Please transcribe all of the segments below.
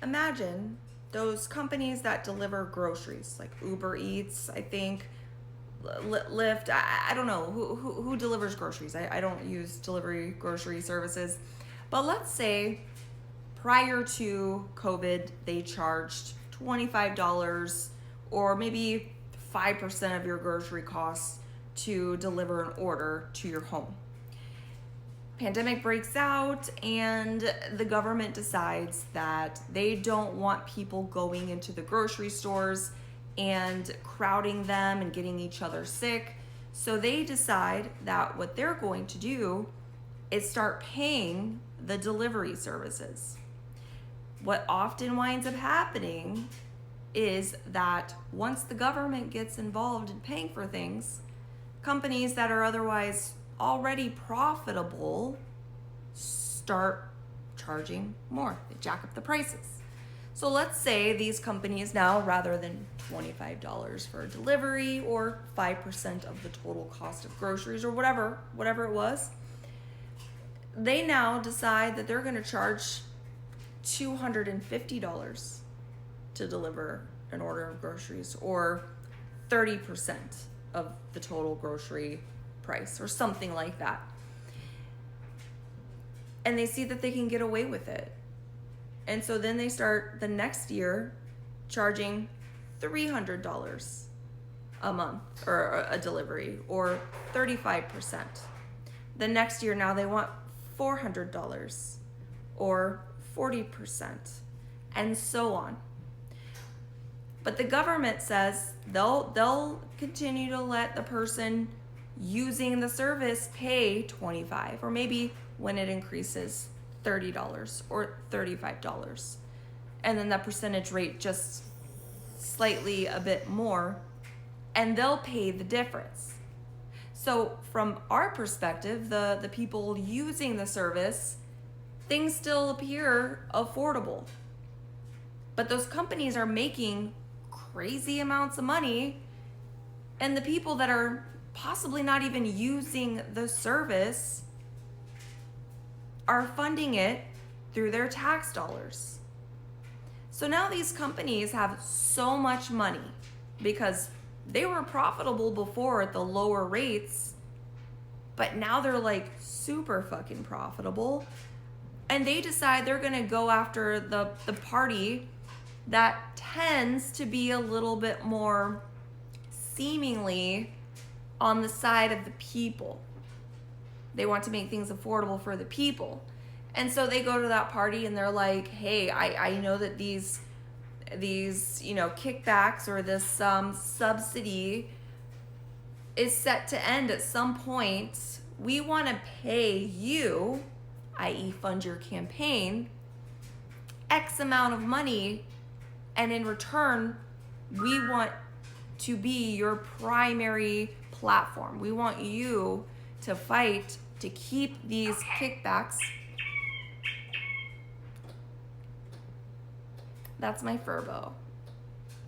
imagine those companies that deliver groceries, like Uber Eats, I think, Lyft. I don't know who delivers groceries. I don't use delivery grocery services. But let's say prior to COVID, they charged $25 or maybe 5% of your grocery costs to deliver an order to your home. Pandemic breaks out and the government decides that they don't want people going into the grocery stores and crowding them and getting each other sick. So they decide that what they're going to do is start paying the delivery services. What often winds up happening is that once the government gets involved in paying for things, companies that are otherwise already profitable start charging more. They jack up the prices. So let's say these companies now, rather than $25 for a delivery or 5% of the total cost of groceries or whatever it was, they now decide that they're going to charge $250 to deliver an order of groceries, or 30% of the total grocery price or something like that. And they see that they can get away with it. And so then they start the next year charging $300 a month or a delivery, or 35%. The next year now they want $400 or 40%, and so on. But the government says they'll continue to let the person using the service pay $25, or maybe when it increases $30 or $35. And then that percentage rate just slightly a bit more, and they'll pay the difference. So from our perspective, the people using the service, things still appear affordable. But those companies are making crazy amounts of money, and the people that are possibly not even using the service are funding it through their tax dollars. So now these companies have so much money because they were profitable before at the lower rates, but now they're like super fucking profitable. And they decide they're gonna go after the party that tends to be a little bit more seemingly on the side of the people. They want to make things affordable for the people. And so they go to that party and they're like, hey, I know that these kickbacks or this subsidy is set to end at some point. We want to pay you, i.e. fund your campaign, X amount of money, and in return, we want to be your primary platform. We want you to fight to keep these kickbacks. That's my Furbo.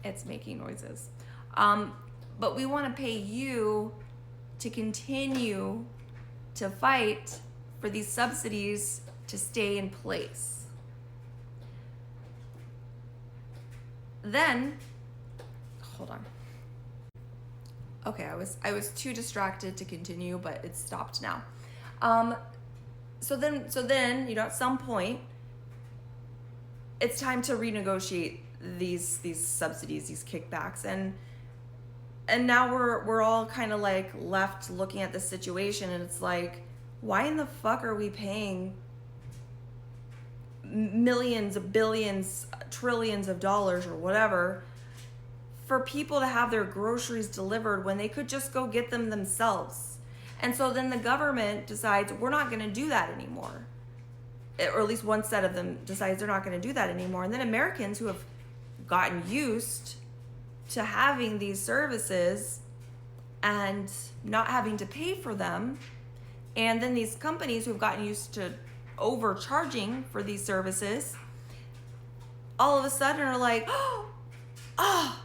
It's making noises. But we want to pay you to continue to fight for these subsidies to stay in place. Then, hold on. Okay, I was too distracted to continue, but it stopped now. So then, at some point, it's time to renegotiate these subsidies, these kickbacks, and now we're all kind of like left looking at the situation, and it's like, why in the fuck are we paying millions, billions, trillions of dollars or whatever for people to have their groceries delivered when they could just go get them themselves? And so then the government decides we're not going to do that anymore. Or at least one set of them decides they're not going to do that anymore. And then Americans who have gotten used to having these services and not having to pay for them, and then these companies who have gotten used to overcharging for these services, all of a sudden are like, oh,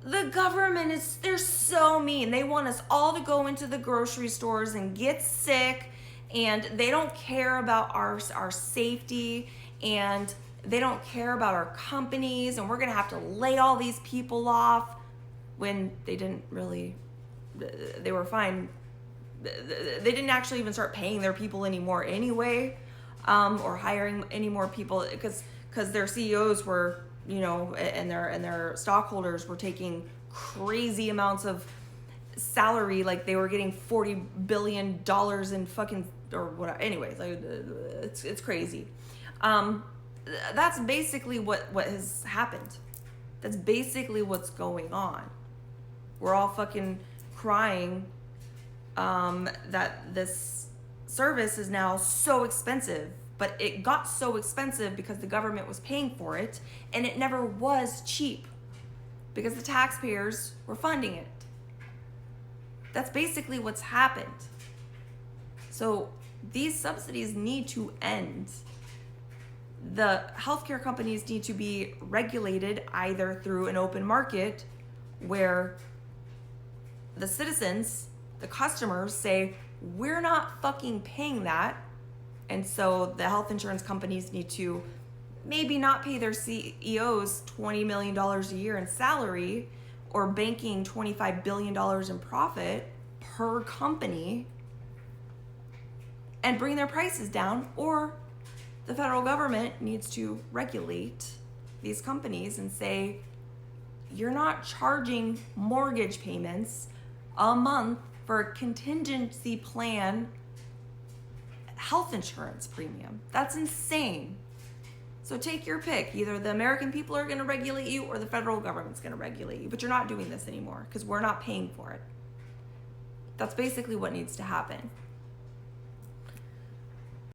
the government they're so mean. They want us all to go into the grocery stores and get sick, and they don't care about our safety, and they don't care about our companies and we're going to have to lay all these people off, when they didn't really, they were fine. They didn't actually even start paying their people anymore anyway, or hiring any more people, because their CEOs were, you know, and their stockholders were taking crazy amounts of salary, like they were getting $40 billion in fucking, or whatever. Anyways, like, it's crazy. That's basically what has happened. That's basically what's going on. We're all fucking crying that this service is now so expensive, but it got so expensive because the government was paying for it, and it never was cheap because the taxpayers were funding it. That's basically what's happened. So these subsidies need to end. The healthcare companies need to be regulated either through an open market where the citizens, the customers, say, we're not fucking paying that. And so the health insurance companies need to maybe not pay their CEOs $20 million a year in salary, or banking $25 billion in profit per company, and bring their prices down. Or the federal government needs to regulate these companies and say, you're not charging mortgage payments a month for a contingency plan health insurance premium. That's insane. So take your pick. Either the American people are going to regulate you or the federal government's going to regulate you. But you're not doing this anymore because we're not paying for it. That's basically what needs to happen.